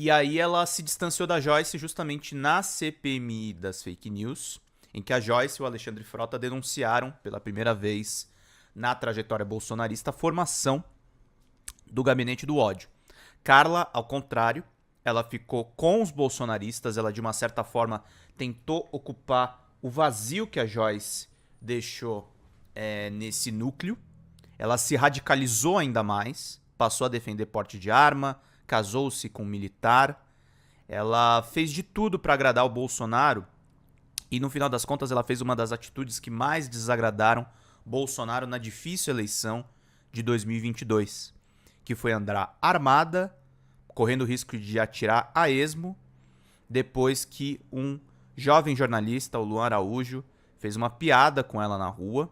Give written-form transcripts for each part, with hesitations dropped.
E aí ela se distanciou da Joyce justamente na CPMI das fake news, em que a Joyce e o Alexandre Frota denunciaram pela primeira vez na trajetória bolsonarista a formação do gabinete do ódio. Carla, ao contrário, ela ficou com os bolsonaristas, ela de uma certa forma tentou ocupar o vazio que a Joyce deixou nesse núcleo. Ela se radicalizou ainda mais, passou a defender porte de arma, casou-se com um militar. Ela fez de tudo para agradar o Bolsonaro e no final das contas ela fez uma das atitudes que mais desagradaram Bolsonaro na difícil eleição de 2022, que foi andar armada, correndo o risco de atirar a esmo, depois que um jovem jornalista, o Luan Araújo, fez uma piada com ela na rua,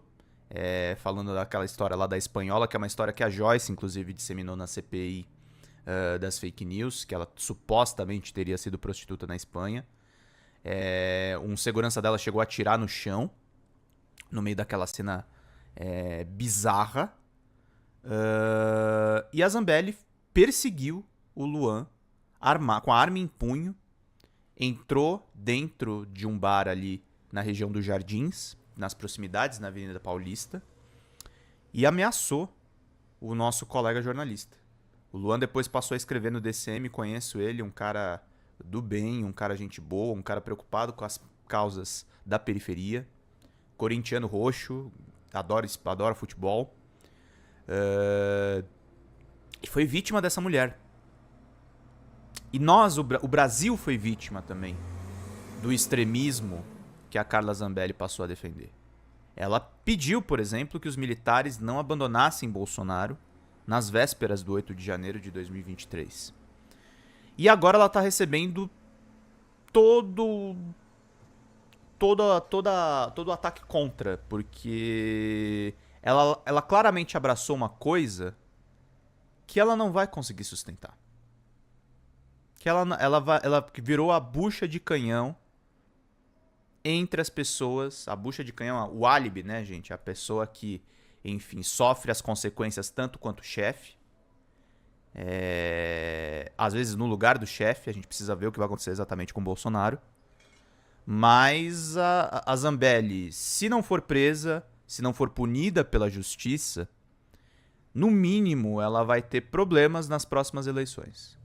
falando daquela história lá da espanhola, que é uma história que a Joyce, inclusive, disseminou na CPI das fake news, que ela supostamente teria sido prostituta na Espanha. Um segurança dela chegou a atirar no chão, no meio daquela cena bizarra. E a Zambelli perseguiu o Luan com a arma em punho, entrou dentro de um bar ali na região dos Jardins, nas proximidades, na Avenida Paulista, e ameaçou o nosso colega jornalista. O Luan depois passou a escrever no DCM, conheço ele, um cara do bem, um cara gente boa, um cara preocupado com as causas da periferia, corintiano roxo, adora futebol, e foi vítima dessa mulher. E nós, o Brasil foi vítima também do extremismo que a Carla Zambelli passou a defender. Ela pediu, por exemplo, que os militares não abandonassem Bolsonaro nas vésperas do 8 de janeiro de 2023. E agora ela está recebendo todo o ataque contra, porque ela claramente abraçou uma coisa que ela não vai conseguir sustentar. Que ela virou a bucha de canhão entre as pessoas. A bucha de canhão, o álibi, né, gente? A pessoa que, enfim, sofre as consequências tanto quanto o chefe. Às vezes no lugar do chefe, a gente precisa ver o que vai acontecer exatamente com o Bolsonaro. Mas a Zambelli, se não for presa, se não for punida pela justiça, no mínimo ela vai ter problemas nas próximas eleições.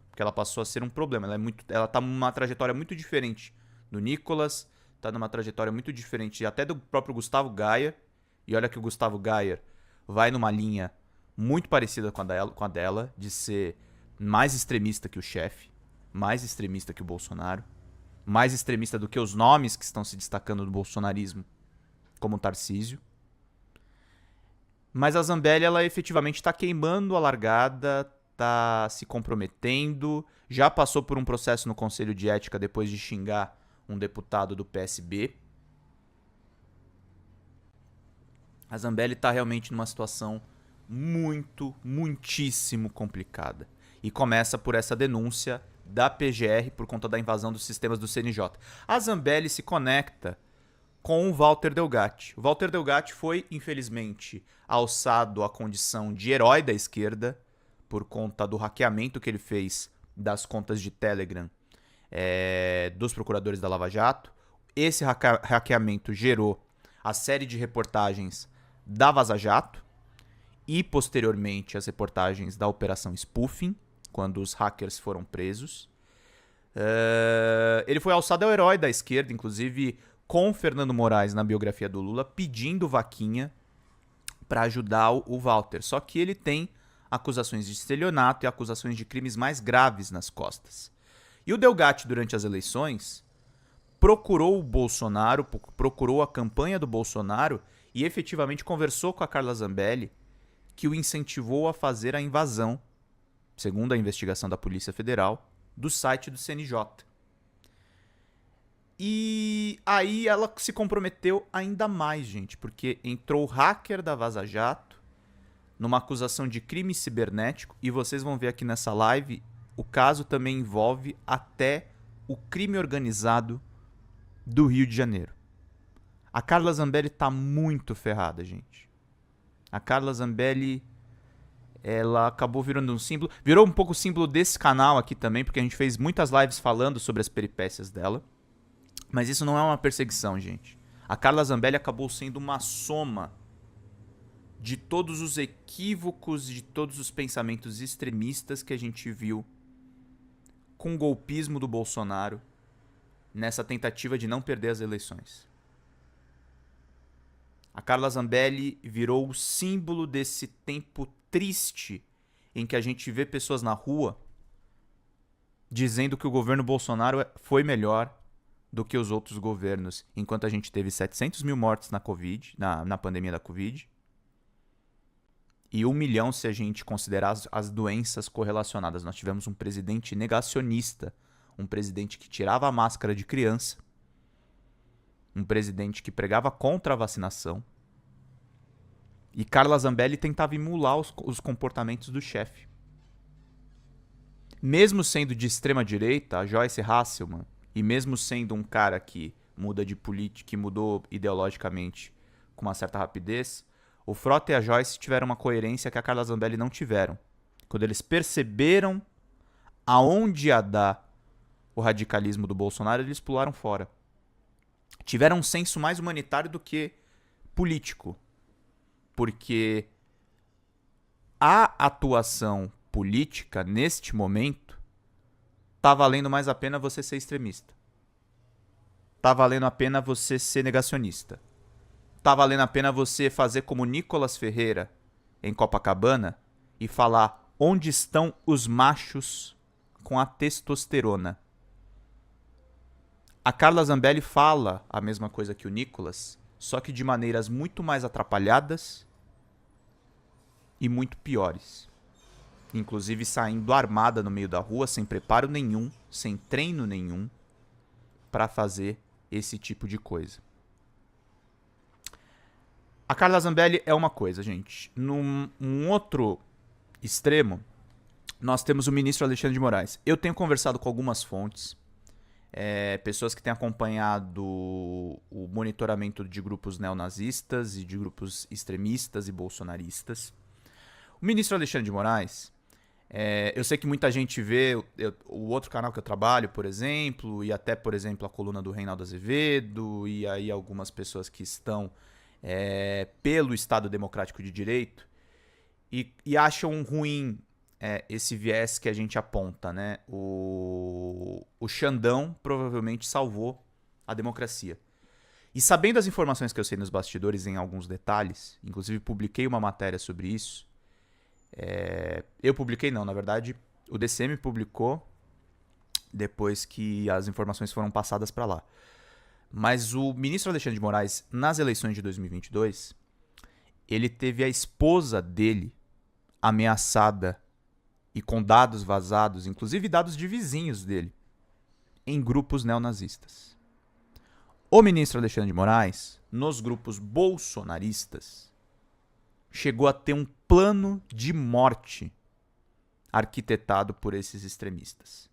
Porque ela passou a ser um problema. Ela tá numa trajetória muito diferente do Nicolas, tá numa trajetória muito diferente até do próprio Gustavo Gayer. E olha que o Gustavo Gayer vai numa linha muito parecida com a dela, de ser mais extremista que o chefe, mais extremista que o Bolsonaro, mais extremista do que os nomes que estão se destacando do bolsonarismo, como o Tarcísio. Mas a Zambelli, ela efetivamente está queimando a largada, está se comprometendo, já passou por um processo no Conselho de Ética depois de xingar um deputado do PSB. A Zambelli está realmente numa situação muitíssimo complicada. E começa por essa denúncia da PGR por conta da invasão dos sistemas do CNJ. A Zambelli se conecta com o Walter Delgatti. O Walter Delgatti foi, infelizmente, alçado à condição de herói da esquerda por conta do hackeamento que ele fez das contas de Telegram dos procuradores da Lava Jato. Esse hackeamento gerou a série de reportagens da Vaza Jato e, posteriormente, as reportagens da Operação Spoofing, quando os hackers foram presos. Ele foi alçado ao herói da esquerda, inclusive com Fernando Moraes na biografia do Lula, pedindo vaquinha para ajudar o Walter. Só que ele tem acusações de estelionato e acusações de crimes mais graves nas costas. E o Delgatti, durante as eleições, procurou o Bolsonaro, procurou a campanha do Bolsonaro e efetivamente conversou com a Carla Zambelli, que o incentivou a fazer a invasão, segundo a investigação da Polícia Federal, do site do CNJ. E aí ela se comprometeu ainda mais, gente, porque entrou o hacker da Vaza Jato numa acusação de crime cibernético, e vocês vão ver aqui nessa live, o caso também envolve até o crime organizado do Rio de Janeiro. A Carla Zambelli tá muito ferrada, gente. A Carla Zambelli, ela acabou virando um símbolo. Virou um pouco símbolo desse canal aqui também, porque a gente fez muitas lives falando sobre as peripécias dela. Mas isso não é uma perseguição, gente. A Carla Zambelli acabou sendo uma soma de todos os equívocos, de todos os pensamentos extremistas que a gente viu com o golpismo do Bolsonaro nessa tentativa de não perder as eleições. A Carla Zambelli virou o símbolo desse tempo triste em que a gente vê pessoas na rua dizendo que o governo Bolsonaro foi melhor do que os outros governos, enquanto a gente teve 700 mil mortes na pandemia da Covid, e 1 milhão se a gente considerar as doenças correlacionadas. Nós tivemos um presidente negacionista, um presidente que tirava a máscara de criança, um presidente que pregava contra a vacinação, e Carla Zambelli tentava emular os comportamentos do chefe. Mesmo sendo de extrema direita, a Joyce Hasselman, e mesmo sendo um cara que muda de política, que mudou ideologicamente com uma certa rapidez, o Frota e a Joyce tiveram uma coerência que a Carla Zambelli não tiveram. Quando eles perceberam aonde ia dar o radicalismo do Bolsonaro, eles pularam fora. Tiveram um senso mais humanitário do que político. Porque a atuação política, neste momento, tá valendo mais a pena você ser extremista. Tá valendo a pena você ser negacionista. Tá valendo a pena você fazer como Nicolas Ferreira em Copacabana e falar onde estão os machos com a testosterona. A Carla Zambelli fala a mesma coisa que o Nicolas, só que de maneiras muito mais atrapalhadas e muito piores. Inclusive saindo armada no meio da rua, sem preparo nenhum, sem treino nenhum, para fazer esse tipo de coisa. A Carla Zambelli é uma coisa, gente. Num outro extremo, nós temos o ministro Alexandre de Moraes. Eu tenho conversado com algumas fontes, pessoas que têm acompanhado o monitoramento de grupos neonazistas e de grupos extremistas e bolsonaristas. O ministro Alexandre de Moraes, eu sei que muita gente vê o outro canal que eu trabalho, por exemplo, e até, por exemplo, a coluna do Reinaldo Azevedo, e aí algumas pessoas que estão pelo Estado Democrático de Direito, e acham ruim esse viés que a gente aponta, né? O Xandão provavelmente salvou a democracia. E sabendo as informações que eu sei nos bastidores em alguns detalhes, inclusive publiquei uma matéria sobre isso, eu publiquei não, na verdade o DCM publicou depois que as informações foram passadas para lá. Mas o ministro Alexandre de Moraes, nas eleições de 2022, ele teve a esposa dele ameaçada e com dados vazados, inclusive dados de vizinhos dele, em grupos neonazistas. O ministro Alexandre de Moraes, nos grupos bolsonaristas, chegou a ter um plano de morte arquitetado por esses extremistas.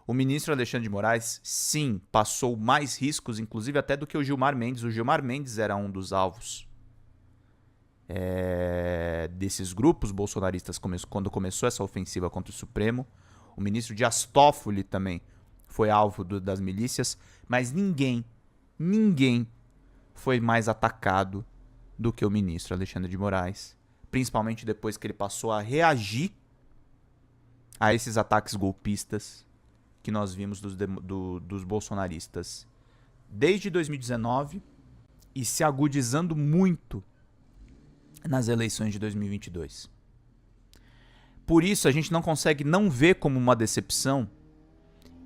O ministro Alexandre de Moraes, sim, passou mais riscos, inclusive até do que o Gilmar Mendes. O Gilmar Mendes era um dos alvos desses grupos bolsonaristas quando começou essa ofensiva contra o Supremo. O ministro Dias Toffoli também foi alvo das milícias, mas ninguém foi mais atacado do que o ministro Alexandre de Moraes, principalmente depois que ele passou a reagir a esses ataques golpistas que nós vimos dos bolsonaristas desde 2019 e se agudizando muito nas eleições de 2022. Por isso, a gente não consegue não ver como uma decepção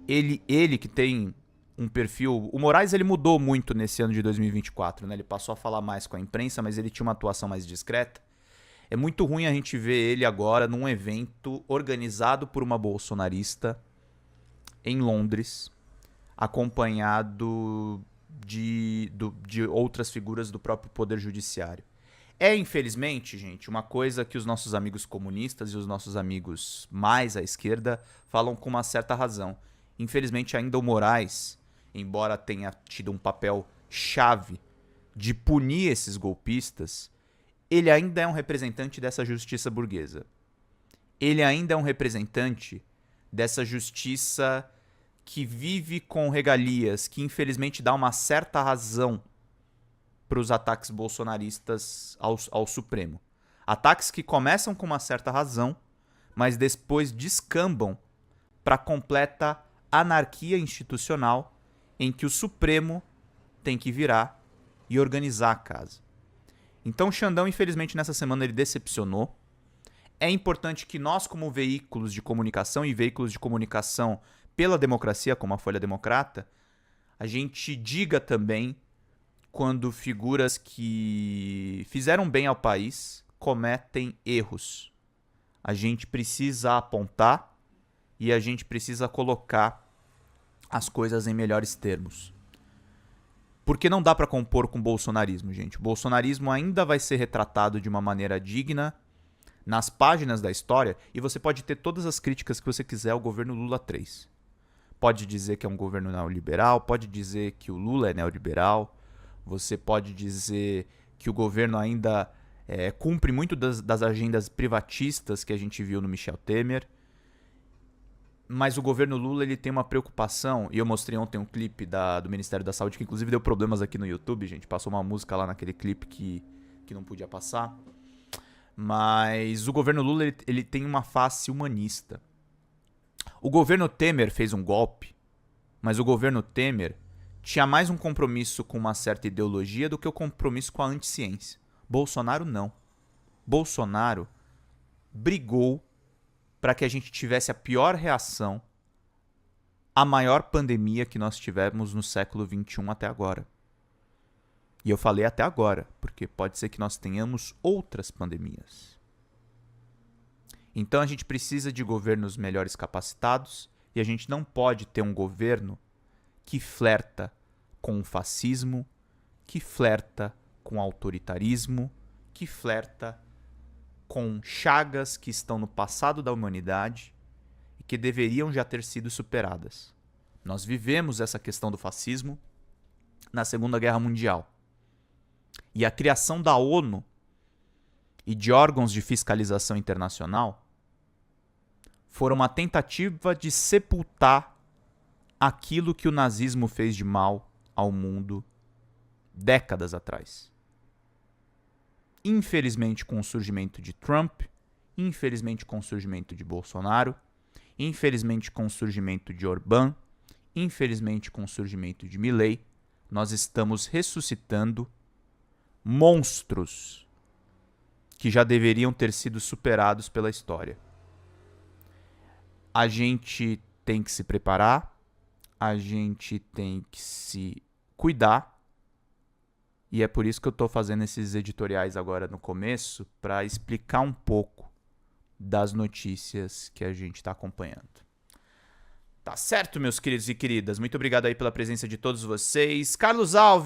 ele que tem um perfil... O Moraes ele mudou muito nesse ano de 2024, né? Ele passou a falar mais com a imprensa, mas ele tinha uma atuação mais discreta. É muito ruim a gente ver ele agora num evento organizado por uma bolsonarista em Londres, acompanhado de outras figuras do próprio Poder Judiciário. Infelizmente, gente, uma coisa que os nossos amigos comunistas e os nossos amigos mais à esquerda falam com uma certa razão. Infelizmente, ainda o Moraes, embora tenha tido um papel chave de punir esses golpistas, ele ainda é um representante dessa justiça burguesa. ele ainda é um representante dessa justiça que vive com regalias, que infelizmente dá uma certa razão para os ataques bolsonaristas ao Supremo. Ataques que começam com uma certa razão, mas depois descambam para completa anarquia institucional em que o Supremo tem que virar e organizar a casa. Então o Xandão, infelizmente, nessa semana ele decepcionou. É importante que nós, como veículos de comunicação e veículos de comunicação pela democracia, como a Folha Democrata, a gente diga também quando figuras que fizeram bem ao país cometem erros. A gente precisa apontar e a gente precisa colocar as coisas em melhores termos. Porque não dá para compor com o bolsonarismo, gente. O bolsonarismo ainda vai ser retratado de uma maneira digna nas páginas da história e você pode ter todas as críticas que você quiser ao governo Lula 3. Pode dizer que é um governo neoliberal, pode dizer que o Lula é neoliberal, você pode dizer que o governo ainda cumpre muito das agendas privatistas que a gente viu no Michel Temer. Mas o governo Lula ele tem uma preocupação, e eu mostrei ontem um clipe do Ministério da Saúde, que inclusive deu problemas aqui no YouTube, gente. Passou uma música lá naquele clipe que não podia passar. Mas o governo Lula ele tem uma face humanista. O governo Temer fez um golpe, mas o governo Temer tinha mais um compromisso com uma certa ideologia do que o compromisso com a anticiência. Bolsonaro não. Bolsonaro brigou para que a gente tivesse a pior reação à maior pandemia que nós tivemos no século XXI até agora. E eu falei até agora, porque pode ser que nós tenhamos outras pandemias. Então a gente precisa de governos melhores capacitados e a gente não pode ter um governo que flerta com o fascismo, que flerta com o autoritarismo, que flerta com chagas que estão no passado da humanidade e que deveriam já ter sido superadas. Nós vivemos essa questão do fascismo na Segunda Guerra Mundial. E a criação da ONU e de órgãos de fiscalização internacional foram uma tentativa de sepultar aquilo que o nazismo fez de mal ao mundo décadas atrás. Infelizmente, com o surgimento de Trump, infelizmente com o surgimento de Bolsonaro, infelizmente com o surgimento de Orbán, infelizmente com o surgimento de Milei, nós estamos ressuscitando monstros que já deveriam ter sido superados pela história. A gente tem que se preparar, a gente tem que se cuidar, e é por isso que eu estou fazendo esses editoriais agora no começo, para explicar um pouco das notícias que a gente está acompanhando. Tá certo, meus queridos e queridas? Muito obrigado aí pela presença de todos vocês. Carlos Alves.